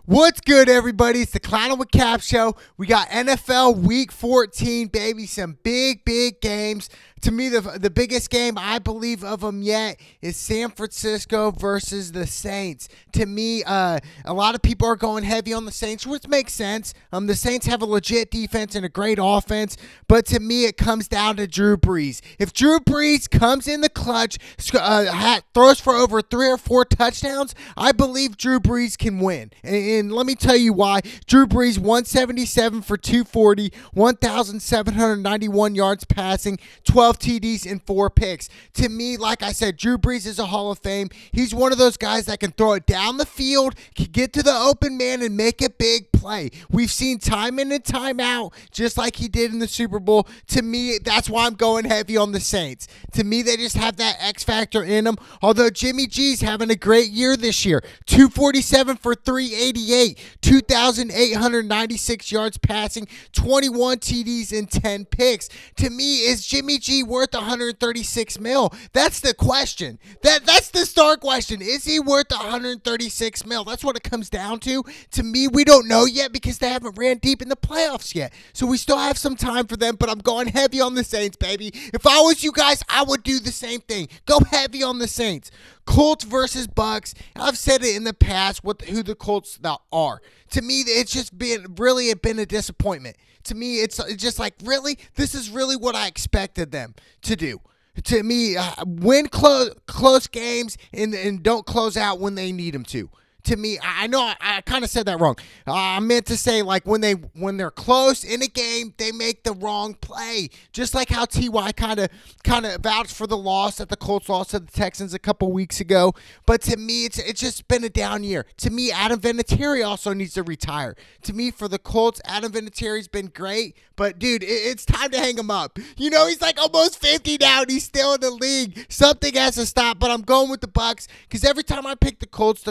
What's good, everybody? It's the Clown with Cap Show. We got NFL Week 14, baby. Some big games. To me, the biggest game I believe of them yet is San Francisco versus the Saints. To me, a lot of people are going heavy on the Saints, which makes sense. The Saints have a legit defense and a great offense, but to me, it comes down to Drew Brees. If Drew Brees comes in the clutch, throws for over 3 or 4 touchdowns, I believe Drew Brees can win. And let me tell you why. Drew Brees, 177 for 240, 1,791 yards passing, 12 TDs and 4 picks. To me, like I said, Drew Brees is a Hall of Fame. He's one of those guys that can throw it down the field, can get to the open man, and make a big play. We've seen time in and time out, just like he did in the Super Bowl. To me, that's why I'm going heavy on the Saints. To me, they just have that X factor in them. Although Jimmy G's having a great year this year. 247 for 388, 2,896 yards passing, 21 TDs and 10 picks. To me, is Jimmy G worth 136 mil? That's the question. That's the star question. Is he worth 136 mil? That's what it comes down to. To me, we don't know yet because they haven't ran deep in the playoffs yet. So we still have some time for them, but I'm going heavy on the Saints, baby. If I was you guys, I would do the same thing. Go heavy on the Saints. Colts versus Bucks. I've said it in the past who the Colts are. To me, it's just been a disappointment. To me, it's just like, really? This is really what I expected them to do. To me, win close games and don't close out when they need them to. To me, I know I kind of said that wrong. I meant to say like when they're close in a game, they make the wrong play. Just like how Ty kind of vouched for the loss that the Colts lost to the Texans a couple weeks ago. But to me, it's just been a down year. To me, Adam Vinatieri also needs to retire. To me, for the Colts, Adam Vinatieri's been great, but dude, it's time to hang him up. You know, he's like almost 50 now and he's still in the league. Something has to stop. But I'm going with the Bucks because every time I pick the Colts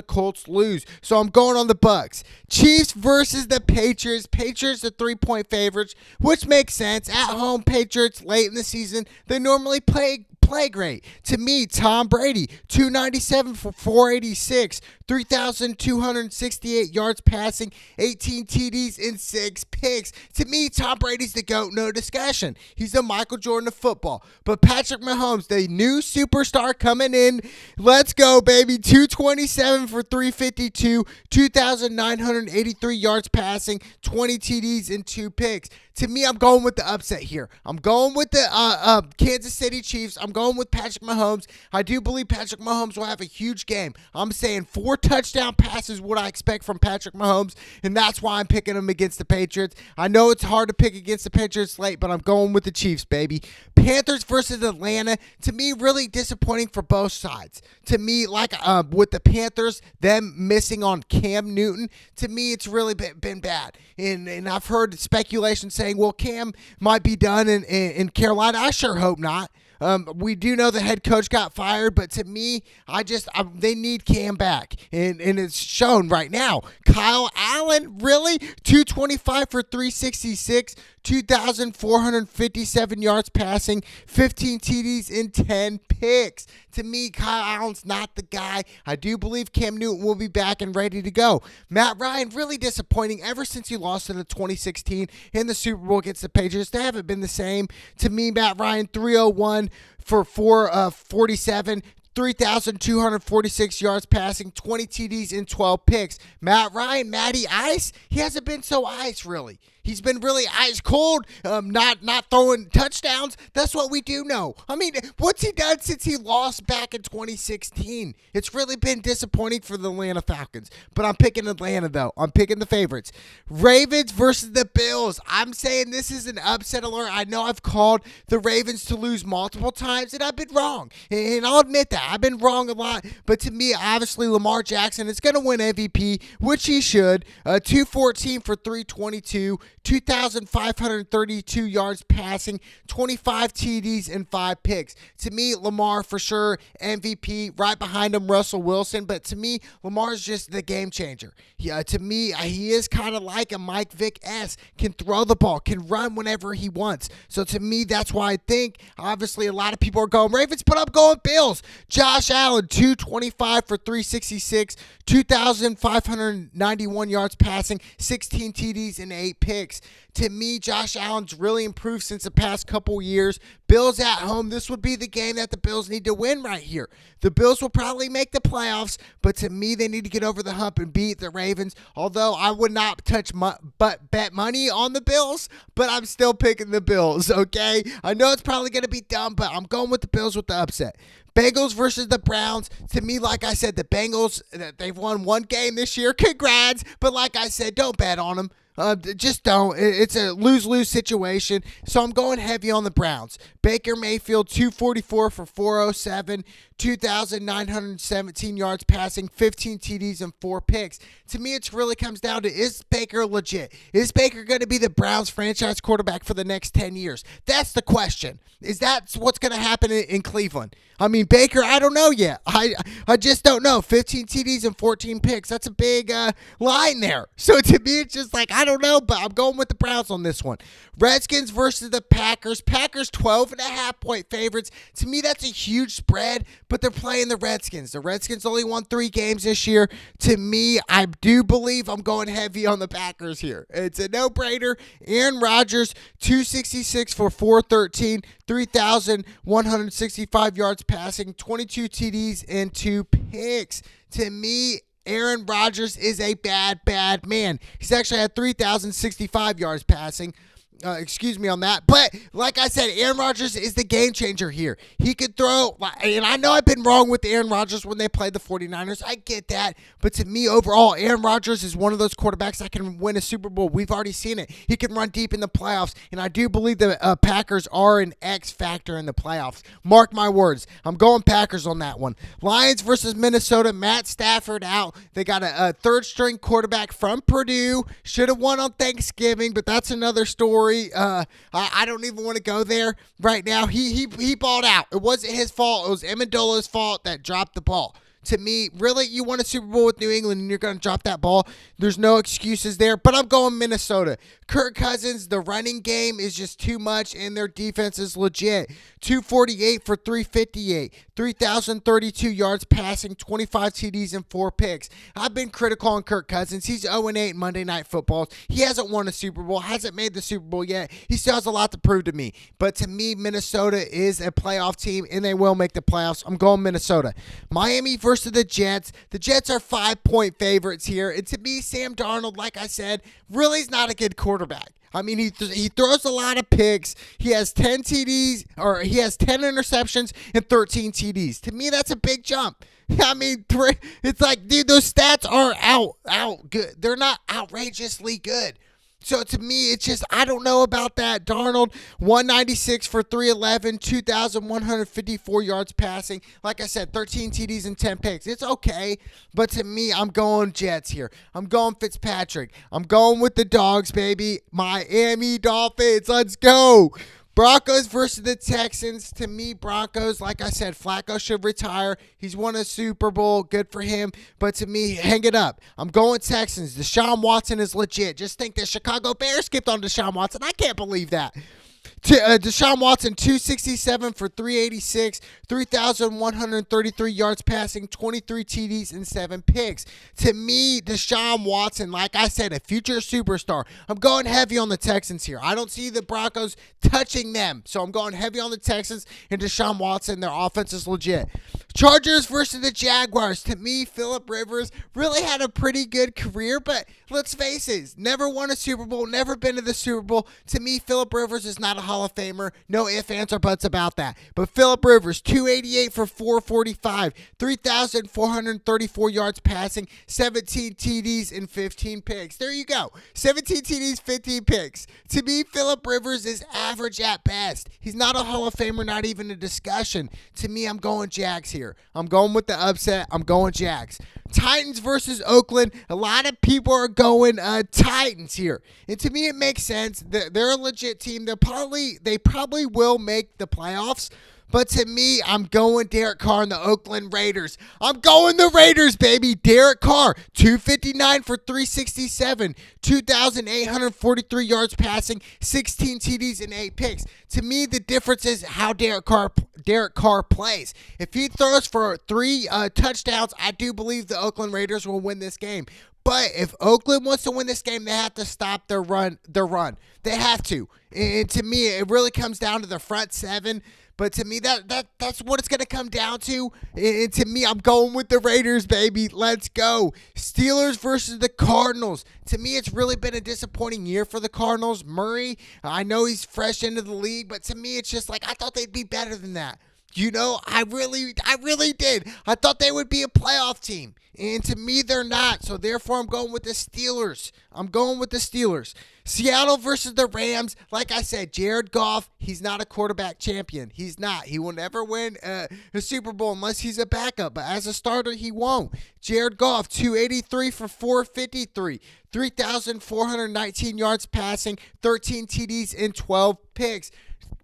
lose. So I'm going on the Bucks. Chiefs versus the Patriots. Patriots are 3-point favorites, which makes sense. At home, Patriots late in the season, they normally play great. To me, Tom Brady, 297 for 486, 3,268 yards passing, 18 TDs and 6 picks. To me, Tom Brady's the GOAT, no discussion. He's the Michael Jordan of football. But Patrick Mahomes, the new superstar coming in, let's go, baby. 227 for 352, 2,983 yards passing, 20 TDs and 2 picks. To me, I'm going with the upset here. I'm going with the Kansas City Chiefs. I'm going with Patrick Mahomes. I do believe Patrick Mahomes will have a huge game. I'm saying 4 touchdown passes, what I expect from Patrick Mahomes, and that's why I'm picking him against the Patriots. I know it's hard to pick against the Patriots late, but I'm going with the Chiefs, baby. Panthers versus Atlanta. To me, really disappointing for both sides. To me, like with the Panthers, them missing on Cam Newton, to me, it's really been bad. And I've heard speculation saying, well, Cam might be done in Carolina. I sure hope not. We do know the head coach got fired, but to me, they need Cam back, and it's shown right now. Kyle Allen, really? 225 for 366, 2,457 yards passing, 15 TDs and 10 picks. To me, Kyle Allen's not the guy. I do believe Cam Newton will be back and ready to go. Matt Ryan, really disappointing ever since he lost in the 2016 in the Super Bowl against the Patriots. They haven't been the same. To me, Matt Ryan, 301 for 447, 3,246 yards passing, 20 TDs and 12 picks. Matt Ryan, Matty Ice, he hasn't been so ice, really. He's been really ice cold, not throwing touchdowns. That's what we do know. I mean, what's he done since he lost back in 2016? It's really been disappointing for the Atlanta Falcons. But I'm picking Atlanta, though. I'm picking the favorites. Ravens versus the Bills. I'm saying this is an upset alert. I know I've called the Ravens to lose multiple times, and I've been wrong. And I'll admit that. I've been wrong a lot. But to me, obviously, Lamar Jackson is going to win MVP, which he should. 214 for 322, 2,532 yards passing, 25 TDs, and 5 picks. To me, Lamar for sure, MVP. Right behind him, Russell Wilson. But to me, Lamar's just the game changer. To me, he is kind of like a Mike Vick-esque. Can throw the ball, can run whenever he wants. So to me, that's why I think, obviously, a lot of people are going Ravens, but I'm going Bills. Josh Allen, 225 for 366, 2,591 yards passing, 16 TDs, and 8 picks. To me, Josh Allen's really improved since the past couple years. Bills at home, this would be the game that the Bills need to win right here. The Bills will probably make the playoffs, but to me, they need to get over the hump and beat the Ravens. Although I would not bet money on the Bills, but I'm still picking the Bills, okay? I know it's probably going to be dumb, but I'm going with the Bills with the upset. Bengals versus the Browns. To me, like I said, the Bengals, they've won one game this year. Congrats. But like I said, don't bet on them. Just don't. It's a lose-lose situation. So I'm going heavy on the Browns. Baker Mayfield, 244 for 407, 2,917 yards passing, 15 TDs, and 4 picks. To me, it really comes down to, is Baker legit? Is Baker going to be the Browns franchise quarterback for the next 10 years? That's the question. Is that what's going to happen in Cleveland? I mean, Baker, I don't know yet. I just don't know. 15 TDs and 14 picks. That's a big line there. So to me, it's just like, I don't know, but I'm going with the Browns on this one. Redskins versus the Packers. Packers 12.5-point favorites. To me, that's a huge spread, but they're playing the Redskins. The Redskins only won 3 games this year. To me, I do believe I'm going heavy on the Packers here. It's a no-brainer. Aaron Rodgers, 266 for 413, 3,165 yards passing, 22 TDs, and 2 picks. To me, Aaron Rodgers is a bad man. He's actually had 3,065 yards passing. Excuse me on that. But like I said, Aaron Rodgers is the game changer here. He could throw, and I know I've been wrong with Aaron Rodgers when they played the 49ers. I get that. But to me, overall, Aaron Rodgers is one of those quarterbacks that can win a Super Bowl. We've already seen it. He can run deep in the playoffs. And I do believe the Packers are an X factor in the playoffs. Mark my words. I'm going Packers on that one. Lions versus Minnesota. Matt Stafford out. They got a third-string quarterback from Purdue. Should have won on Thanksgiving, but that's another story. I don't even want to go there right now. He balled out. It wasn't his fault. It was Amendola's fault that dropped the ball. To me, really, you won a Super Bowl with New England and you're going to drop that ball. There's no excuses there, but I'm going Minnesota. Kirk Cousins, the running game is just too much, and their defense is legit. 248 for 358, 3,032 yards passing, 25 TDs, and 4 picks. I've been critical on Kirk Cousins. He's 0-8 Monday Night Football. He hasn't won a Super Bowl, hasn't made the Super Bowl yet. He still has a lot to prove to me. But to me, Minnesota is a playoff team, and they will make the playoffs. I'm going Minnesota. Miami versus the Jets. The Jets are 5-point favorites here. And to me, Sam Darnold, like I said, really is not a good quarterback. I mean, he throws a lot of picks. He has 10 TDs, or he has 10 interceptions and 13 TDs. To me, that's a big jump. I mean, it's like, dude, those stats are out good. They're not outrageously good. So to me, it's just, I don't know about that. Darnold, 196 for 311, 2,154 yards passing. Like I said, 13 TDs and 10 picks. It's okay. But to me, I'm going Jets here. I'm going Fitzpatrick. I'm going with the dogs, baby. Miami Dolphins. Let's go. Broncos versus the Texans. To me, Broncos, like I said, Flacco should retire. He's won a Super Bowl. Good for him. But to me, hang it up. I'm going Texans. Deshaun Watson is legit. Just think the Chicago Bears skipped on Deshaun Watson. I can't believe that. Deshaun Watson, 267 for 386, 3,133 yards passing, 23 TDs, and 7 picks. To me, Deshaun Watson, like I said, a future superstar. I'm going heavy on the Texans here. I don't see the Broncos touching them, so I'm going heavy on the Texans and Deshaun Watson. Their offense is legit. Chargers versus the Jaguars. To me, Phillip Rivers really had a pretty good career, but let's face it, never won a Super Bowl, never been to the Super Bowl. To me, Phillip Rivers is not a Hall of Famer. No ifs, ands, or buts about that. But Phillip Rivers, 288 for 445, 3,434 yards passing, 17 TDs, and 15 picks. There you go. 17 TDs, 15 picks. To me, Phillip Rivers is average at best. He's not a Hall of Famer, not even a discussion. To me, I'm going Jags here. I'm going with the upset. I'm going Jags. Titans versus Oakland. A lot of people are going Titans here, and to me it makes sense. They're a legit team. They probably will make the playoffs. But to me, I'm going Derek Carr and the Oakland Raiders. I'm going the Raiders, baby. Derek Carr, 259 for 367, 2,843 yards passing, 16 TDs and 8 picks. To me, the difference is how Derek Carr plays. If he throws for 3 touchdowns, I do believe the Oakland Raiders will win this game. But if Oakland wants to win this game, they have to stop their run. They have to. And to me, it really comes down to the front seven. But to me, that's what it's going to come down to. And to me, I'm going with the Raiders, baby. Let's go. Steelers versus the Cardinals. To me, it's really been a disappointing year for the Cardinals. Murray, I know he's fresh into the league, but to me, it's just like I thought they'd be better than that. You know, I really did. I thought they would be a playoff team. And to me, they're not. So, therefore, I'm going with the Steelers. Seattle versus the Rams. Like I said, Jared Goff, he's not a quarterback champion. He's not. He will never win a Super Bowl unless he's a backup. But as a starter, he won't. Jared Goff, 283 for 453. 3,419 yards passing, 13 TDs, and 12 picks.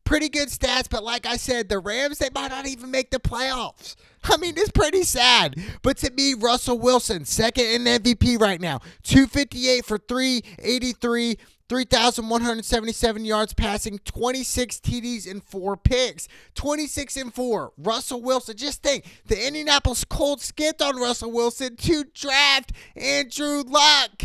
Pretty good stats, but like I said, the Rams, they might not even make the playoffs. I mean, it's pretty sad. But to me, Russell Wilson, second in MVP right now. 258 for 383, 3,177 yards passing, 26 TDs and 4 picks. 26 and 4. Russell Wilson. Just think, the Indianapolis Colts skipped on Russell Wilson to draft Andrew Luck.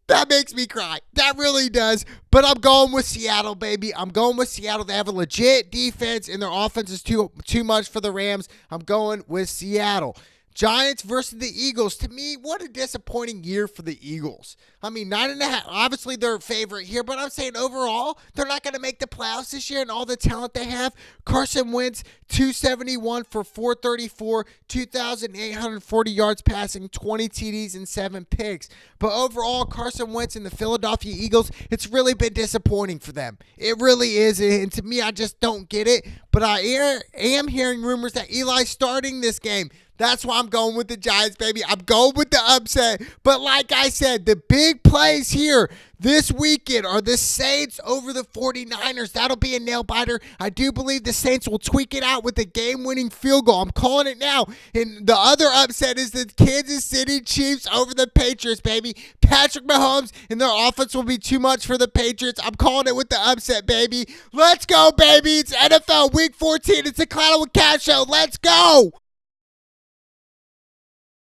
That makes me cry. That really does. But I'm going with Seattle, baby. I'm going with Seattle. They have a legit defense, and their offense is too much for the Rams. I'm going with Seattle. Giants versus the Eagles. To me, what a disappointing year for the Eagles. I mean, 9.5. Obviously, they're a favorite here, but I'm saying overall, they're not going to make the playoffs this year and all the talent they have. Carson Wentz, 271 for 434, 2,840 yards passing, 20 TDs and 7 picks. But overall, Carson Wentz and the Philadelphia Eagles, it's really been disappointing for them. It really is, and to me, I just don't get it. But I am hearing rumors that Eli's starting this game. That's why I'm going with the Giants, baby. I'm going with the upset. But like I said, the big plays here this weekend are the Saints over the 49ers. That'll be a nail-biter. I do believe the Saints will tweak it out with a game-winning field goal. I'm calling it now. And the other upset is the Kansas City Chiefs over the Patriots, baby. Patrick Mahomes and their offense will be too much for the Patriots. I'm calling it with the upset, baby. Let's go, baby. It's NFL Week 14. It's a Cloud with Cash Show. Let's go.